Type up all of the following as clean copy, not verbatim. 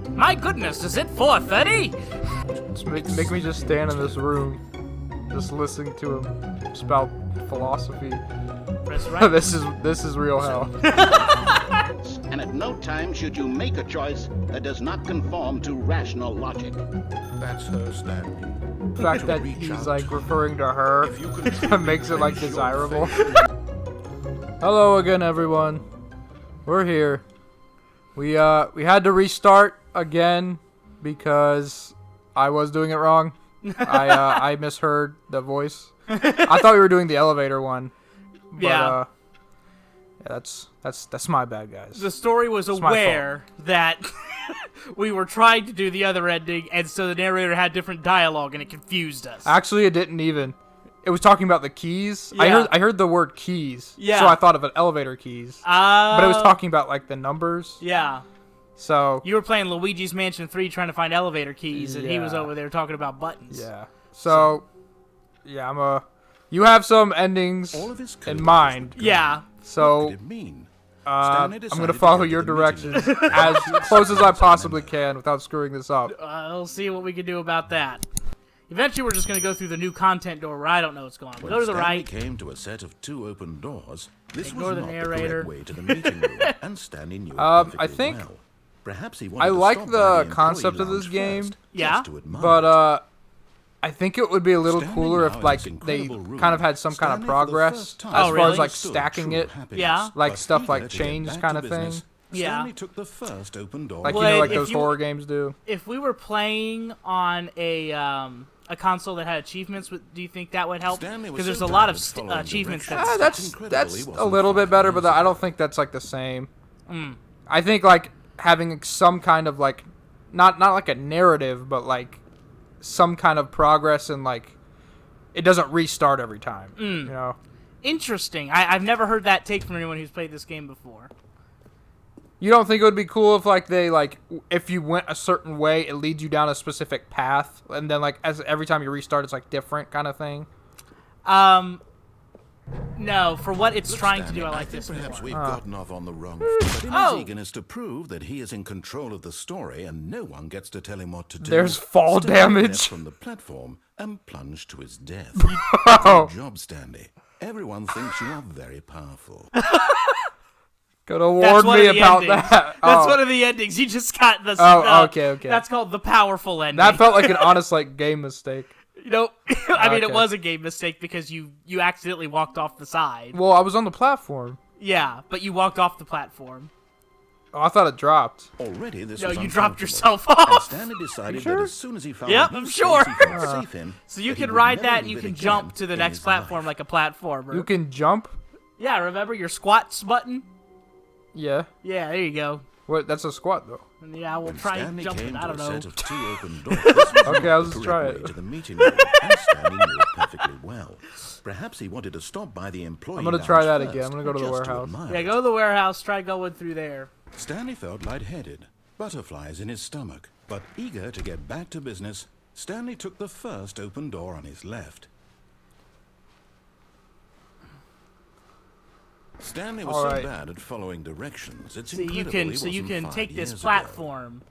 My goodness, is it 4:30? Make me just stand in this room, just listening to him spout philosophy. Press right. This is real hell. And at no time should you make a choice that does not conform to rational logic. That's her, Stanley. The fact that he's like referring to her makes it like desirable. Hello again, everyone. We're here. We had to restart again because I was doing it wrong. I misheard the voice. I thought we were doing the elevator one. But, yeah, that's my bad, guys. The story was aware that we were trying to do the other ending, and so the narrator had different dialogue, and it confused us. Actually, it didn't even. It was talking about the keys. Yeah. I heard the word keys. Yeah. So I thought of an elevator keys. But it was talking about like the numbers. Yeah. So you were playing Luigi's Mansion 3 trying to find elevator keys, and he was over there talking about buttons. Yeah. So yeah, you have some endings in mind. Yeah. So I'm gonna follow your directions as close as I possibly can without screwing this up. We'll see what we can do about that. Eventually, we're just going to go through the new content door where I don't know what's going on. Go to the right. Came to a set of 2 open doors. This Ignore was the not narrator. the correct way to the meeting room, and Stanley knew it perfectly I think well. Perhaps he wanted I to like stop by the employee concept of this lounge game. first, Yeah. just to admire But I think it would be a little Standing cooler now if in like this they incredible room, kind of had some kind of Stanley for the progress first time as far really? as like understood stacking true it, happiness. Yeah. like But stuff eager like to get change back kind to of business, thing. Yeah. Stanley took the first open door. Like Well, like if those you- horror games do. If we were playing on a console that had achievements, do you think that would help? Stanley was Because there's so a lot bad of at following achievements directions. that That's incredible he a wasn't little bit 5 better, but years I don't ago. think that's like the same. I think like having some kind of like not like a narrative, but like some kind of progress and like it doesn't restart every time. You know. Interesting. I've never heard that take from anyone who's played this game before. You don't think it would be cool if like they like if you went a certain way, it leads you down a specific path, and then like as every time you restart, it's like different kind of thing. No, for what it's Look, trying to Stanley, do, I I like think this perhaps more. we've gotten off on the wrong foot. But in Oh. his eagerness to prove that he is in control of the story and no one gets to tell him what to do, There's fall Stanley damage. leapt from the platform and plunged to his death. Oh. Good job, Stanley. Everyone thinks you are very powerful. Could have warned one me of the about endings. that. That's Oh. one of the endings. You just got the. Okay. That's called the powerful ending. That felt like an honest like game mistake. You know, I mean, it Okay. was a game mistake because you accidentally walked off the side. Well, I was on the platform. Yeah, but you walked off the platform. Oh, I thought it dropped. Already, this No, was you dropped uncomfortable. yourself And off. Stanley decided sure? that as soon as he found Yep, a new I'm space sure. he felt safe in, So you that he can would ride never that, and you leave it can again jump to the in next his platform life. like a platformer. You can jump. Yeah, remember your squats button? Yeah. Yeah, there you go. What? That's a squat though. And yeah, we'll When try and Stanley jump came it. I to don't a know. set of 2 open doors, this was Okay, not I'll the just correct try way it. to the meeting room, and Stanley knew it perfectly well. Perhaps he wanted to stop by the employee I'm gonna lounge try that first, again. I'm gonna go to the just warehouse. admire Yeah, it. go to the warehouse. Try going through there. Stanley felt lightheaded, butterflies in his stomach, but eager to get back to business, Stanley took the first open door on his left. Stanley was Alright. so bad at following directions. It's So you incredible can he wasn't 5 take this years platform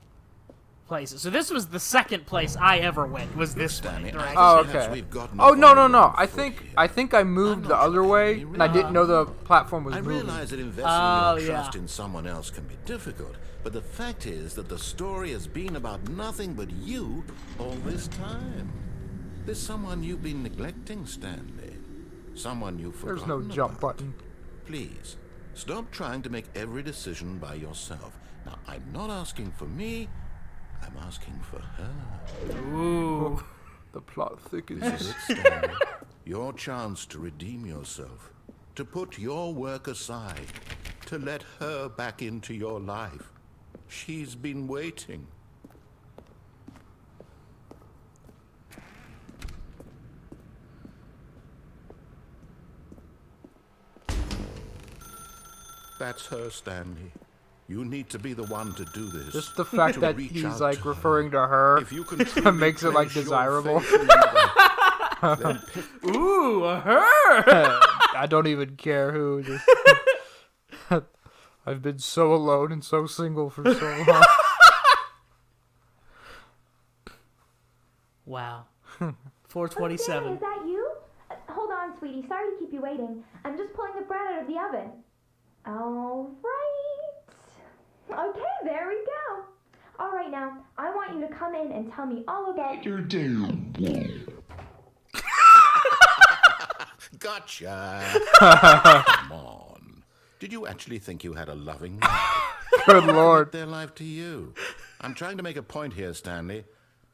places. So this was the second place I ever went. Was this way? Stanley, Right? Oh, Perhaps okay. we've gotten Oh off no on no the no! wrong I foot think here. I think I moved I'm the not other sure way, you and I didn't know the platform was I moving. realize that investing Oh, your trust yeah. in someone else can be difficult, but the fact is that the story has been about nothing but you all this time. There's someone you've been neglecting, Stanley. Someone you've forgotten There's no jump about. button. Please, stop trying to make every decision by yourself. Now, I'm not asking for me, I'm asking for her. Ooh. The plot thickens. This is it, Stanley. Your chance to redeem yourself, to put your work aside, to let her back into your life. She's been waiting. That's her, Stanley. You need to be the one to do this. Just the fact To that reach he's out like to her. referring to her If you can truly makes it like place your desirable. faith in her, then Ooh, her. I don't even care who. Just I've been so alone and so single for so long. Wow. Stanley, 427. is that you? Hold on, sweetie. Sorry to keep you waiting. I'm just pulling the bread out of the oven. All right. Okay, there we go. All right, now, I want you to come in and tell me all about your day. Gotcha. Come on. Did you actually think you had a loving life? Good lord. Their life to you. I'm trying to make a point here, Stanley.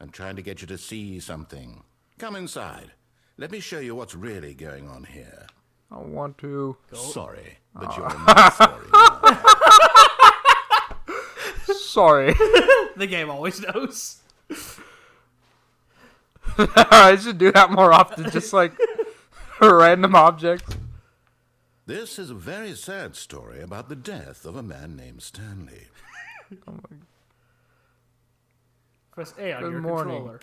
I'm trying to get you to see something. Come inside. Let me show you what's really going on here. I want to. Sorry, but you're in my story now. Sorry. The game always knows. I should do that more often, just like a random object. This is a very sad story about the death of a man named Stanley. Press A on Good your morning. controller.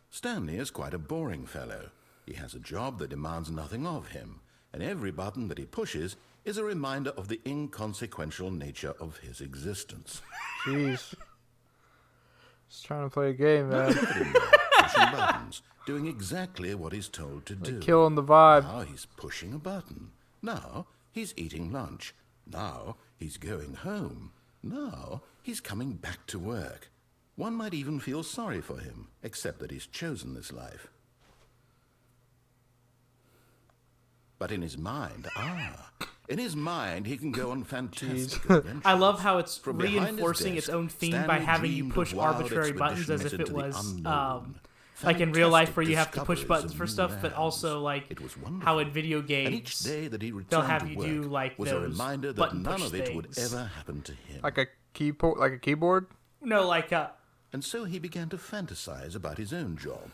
Stanley is quite a boring fellow. He has a job that demands nothing of him, and every button that he pushes is a reminder of the inconsequential nature of his existence. Jeez. Just trying to play a game, man. Look at him there, pushing buttons, doing exactly what he's told to do. Killing the vibe. Now he's pushing a button. Now he's eating lunch. Now he's going home. Now he's coming back to work. One might even feel sorry for him, except that he's chosen this life. But in his mind, he can go on fantastic adventures. I love how it's From behind his reinforcing its desk, own theme Stanley by having you dreamed push of wild arbitrary buttons as if expeditions it into the was unknown. like in real life where you have to Fantastic push buttons for discoveries stuff, of but new also lands. like It was how wonderful. in video And games each day that he returned they'll have to you work do like was a those reminder that button none push of it would things. ever happen to him. Like a keyboard? No, like And so he began to fantasize about his own job.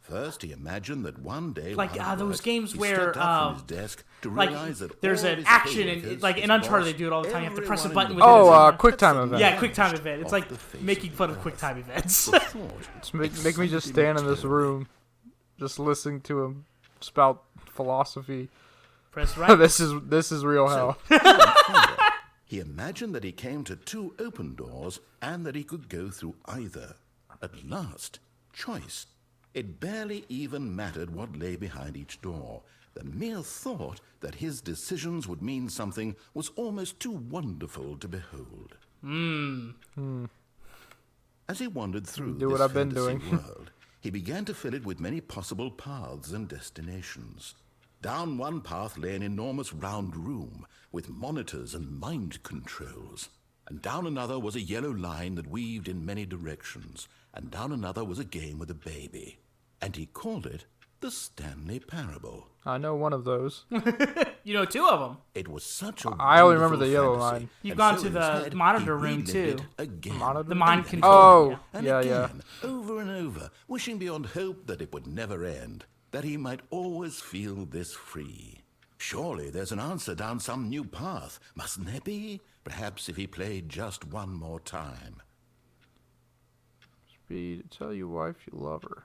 First, he imagined that one day, Like, while at those work, games he where, stepped up from his desk to like realize that there's all an his action and coworkers, like his in Uncharted they boss, do it all the time. You have to press a everyone button in with the it. Oh, business QuickTime had event. Yeah, QuickTime event. It's off like the face making of fun of earth. QuickTime events. The thought Just make me just excited stand in him this terribly. room, just listening to him spout philosophy. Press right. this is real hell. He imagined that he came to two open doors and that he could go through either. At last, choice. It barely even mattered what lay behind each door. The mere thought that his decisions would mean something was almost too wonderful to behold. As he wandered through Do this what I've been fantasy doing. world, he began to fill it with many possible paths and destinations. Down one path lay an enormous round room with monitors and mind controls. And down another was a yellow line that weaved in many directions. And down another was a game with a baby. And he called it the Stanley Parable. I know one of those. You know, two of them. It was such a I only remember wonderful the yellow fantasy, line. You've and gone so to in the his head, monitor he room, relived too. it again. Monitor? The mind and control. Oh, and yeah, again, over and over, wishing beyond hope that it would never end, that he might always feel this free. Surely there's an answer down some new path, mustn't there be? Perhaps if he played just one more time. Be to tell your wife you love her.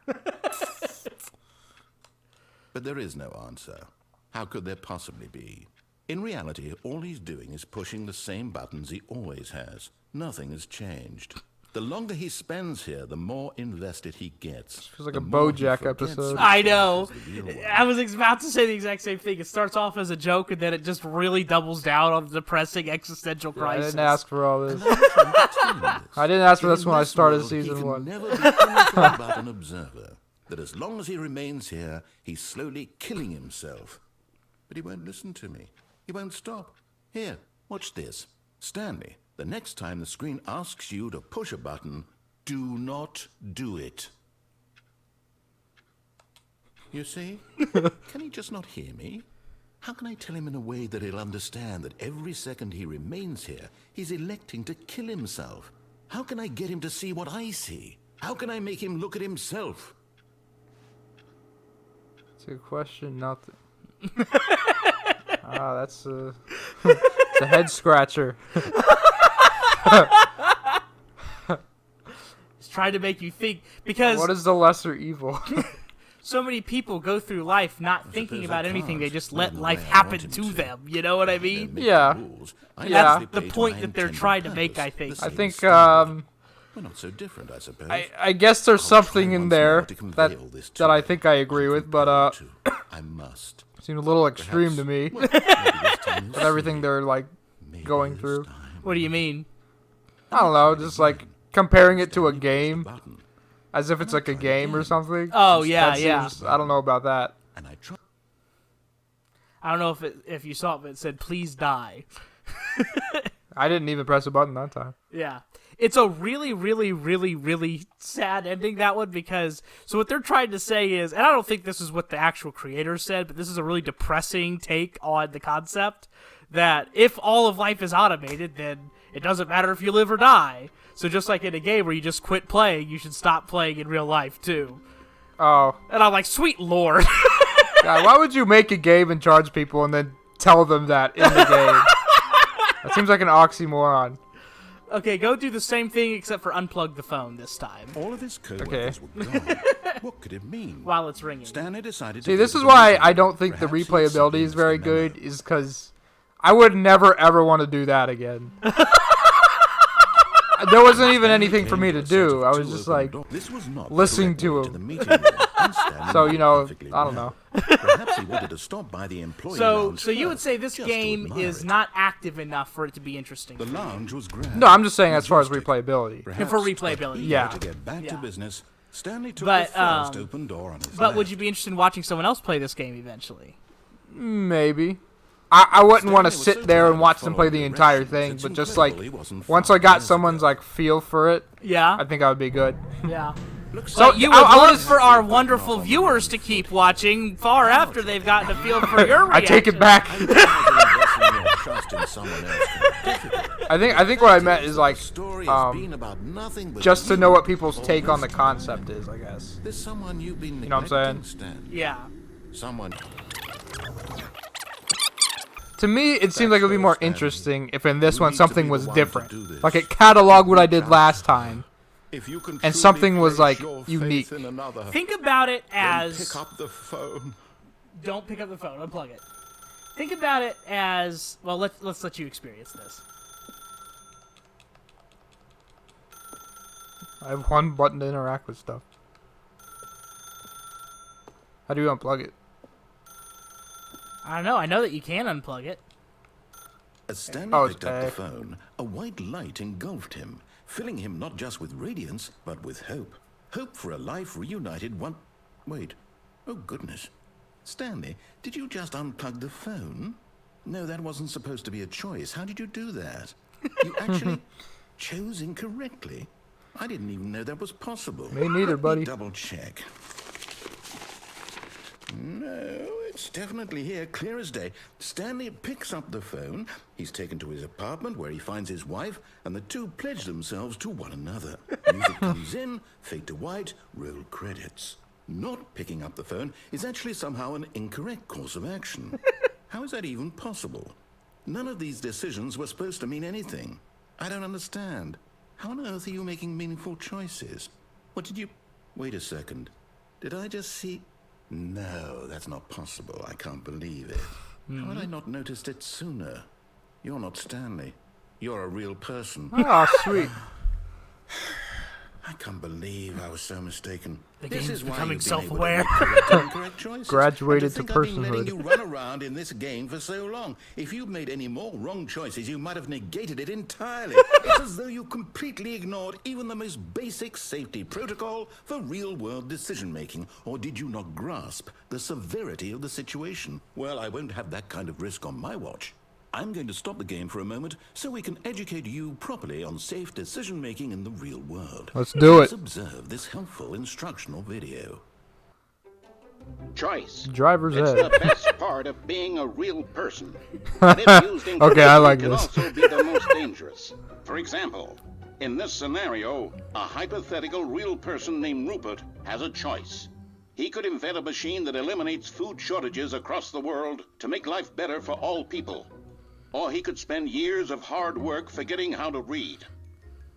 But there is no answer. How could there possibly be? In reality, all he's doing is pushing the same buttons he always has. Nothing has changed. The longer he spends here, the more invested he gets. Feels like The a more he BoJack forgets episode. that I his life know. is the real one. I was about to say the exact same thing. It starts off as a joke, and then it just really doubles down on the depressing existential I crisis. didn't ask for all this. I I didn't ask for this when I started season he can 1. never be anything but an observer. That as long as he remains here, he's slowly killing himself. But he won't listen to me. He won't stop. Here, watch this. Stanley, the next time the screen asks you to push a button, do not do it. You see? Can he just not hear me? How can I tell him in a way that he'll understand that every second he remains here, he's electing to kill himself? How can I get him to see what I see? How can I make him look at himself? It's a question, nothing. That's a, it's a head scratcher. It's trying to make you think, because What is the lesser evil? so many people go through life not thinking suppose about I anything. They can't. just Not let in the life way I happen want him to to. them. You know what I They're mean? making Yeah. rules. I Yeah. actually The play to point my that they're intended trying to make, I purpose. think. I The think same Stanley. We're not so different, I suppose. I guess there's I'll something try in once there more to convey this to that I you. think I agree with, but I must. seemed a little extreme to me Well, maybe this time with everything they're like Maybe going this through. time. What do you mean? I don't know, just like comparing it to a game Button, as if it's like a game or something. Oh, yeah, That yeah. seems- I don't know about that. and I try. I don't know if you saw it, but it said, please die. I didn't even press a button that time. Yeah. It's a really, really, really, really sad ending, that one, because so what they're trying to say is, and I don't think this is what the actual creator said, but this is a really depressing take on the concept that if all of life is automated, then it doesn't matter if you live or die. So just like in a game where you just quit playing, you should stop playing in real life, too. Oh, And I'm like, sweet lord. God, why would you make a game and charge people and then tell them that in the game? That seems like an oxymoron. Okay, go do the same thing except for unplug the phone this time All of his co-workers were gone. What could it mean? while it's ringing. Stanley decided to See, this go is to the why meeting. I don't think the Perhaps he replayability simply is very missed the memo. good, is because I would never ever want to do that again. There wasn't even anything for me to do. I was just like, This was not the listening correct to way him. the meeting room, and Stanley so, knew you know, perfectly I don't well. know. Perhaps he wanted to stop by the employee So lounge you would first, say this just to game admire is it. not active enough for it to be interesting. The lounge was grand. No, I'm just saying as far as majestic. replayability. Perhaps, For but replayability. eager Yeah. To get back to Yeah. business, Stanley took But, the first open door on his But would left. you be interested in watching someone else play this game eventually? Maybe. I wouldn't want to Stanley was sit so there tired and of watch them play the following entire directions, thing, it's but just incredible like, he wasn't once 5 I got years someone's ago. like feel for it, Yeah. I think I would be good. Yeah. Looks So like you I- would I love would've- for our wonderful viewers to keep watching far after they've gotten a feel for your reaction. I take it back. investing your trust in someone else can be difficult. I think what I meant is like, The story has been about nothing but just to you know what people's all take on the this time. concept is, I guess. There's someone you've been You know what I'm neglecting, Stan. Yeah. Someone. To me, it seemed like it would be so, more Stanley. interesting if in this You one need to something be the was one to different. do this. Like it cataloged what I did Trust last me. time. If you can And truly something was, place like, your faith unique. in another, Think about it then as pick up the phone. don't pick up the phone, unplug it. Think about it as well. Let's let you experience this. I have one button to interact with stuff. How do you unplug it? I don't know. I know that you can unplug it. As Stanley Oh, it's picked up the back. phone, a white light engulfed him, filling him not just with radiance, but with hope. Hope for a life reunited one... Wait. Oh, goodness. Stanley, did you just unplug the phone? No, that wasn't supposed to be a choice. How did you do that? You actually chose incorrectly. I didn't even know that was possible. Me neither, Let me buddy. double check. No, it's definitely here, clear as day. Stanley picks up the phone. He's taken to his apartment where he finds his wife, and the two pledge themselves to one another. Music comes in, fade to white, roll credits. Not picking up the phone is actually somehow an incorrect course of action. How is that even possible? None of these decisions were supposed to mean anything. I don't understand. How on earth are you making meaningful choices? What did you... Wait a second. Did I just see... No, that's not possible. I can't believe it. How had I not noticed it sooner? You're not Stanley. You're a real person. Oh, sweet. I can't believe I was so mistaken. The This game's is why becoming you've been able to self-aware. make correct and incorrect choices. Graduated And to think I've been letting personhood. you run around in this game for so long. If you'd made any more wrong choices, you might have negated it entirely. It's as though you completely ignored even the most basic safety protocol for real-world decision-making. Or did you not grasp the severity of the situation? Well, I won't have that kind of risk on my watch. I'm going to stop the game for a moment so we can educate you properly on safe decision-making in the real world. Let's do Let's it. observe this helpful instructional video. Choice. Driver's It's ed. the best part of being a real person. And if used Okay, I like incorrectly, this. can also be the most dangerous. For example, in this scenario, a hypothetical real person named Rupert has a choice. He could invent a machine that eliminates food shortages across the world to make life better for all people. Or he could spend years of hard work forgetting how to read.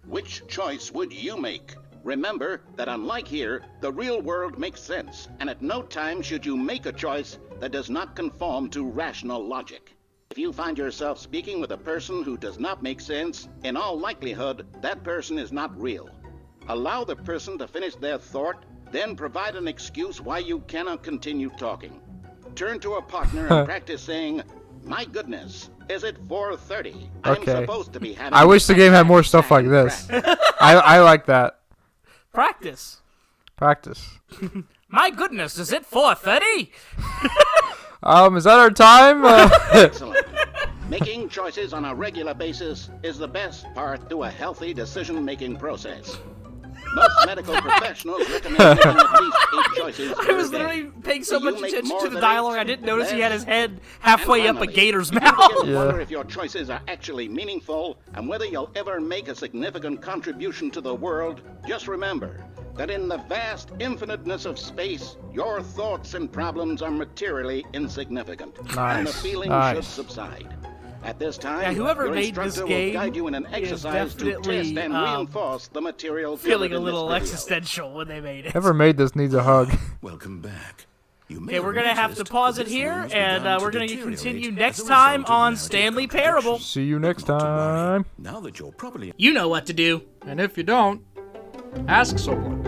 Which choice would you make? Remember that unlike here, the real world makes sense, and at no time should you make a choice that does not conform to rational logic. If you find yourself speaking with a person who does not make sense, in all likelihood, that person is not real. Allow the person to finish their thought, then provide an excuse why you cannot continue talking. Turn to a partner and practice saying, "My goodness, is it 4:30? I'm Okay. supposed to be having I wish the game had more stuff like this. I like that. Practice. Practice. My goodness, is it 4:30? Is that our time? Excellent. Making choices on a regular basis is the best part to a healthy decision-making process. Most medical professionals recommend making at least 8 choices I per was day. literally paying so You much make attention more to the than dialogue, 8, I didn't notice he less. had his head halfway And up a finally, gator's you mouth. begin to wonder if your choices are actually meaningful and whether you'll ever make a significant contribution to the world. Just remember that in the vast infiniteness of space, your thoughts and problems are materially insignificant, and the Nice, feeling nice. should subside. At this time, Yeah, whoever your made this instructor game will guide you in an is exercise to definitely, test and reinforce the material Feeling covered a in this little video. existential when they made it. Whoever made this needs a hug. Welcome back. You may Okay, we're gonna have to noticed pause that it this here, room's and begun to we're gonna deteriorate continue as next a time result of on narrative Stanley contradiction. Parable. See you next Not to worry. time. Now that you're properly You know what to do. And if you don't, ask someone.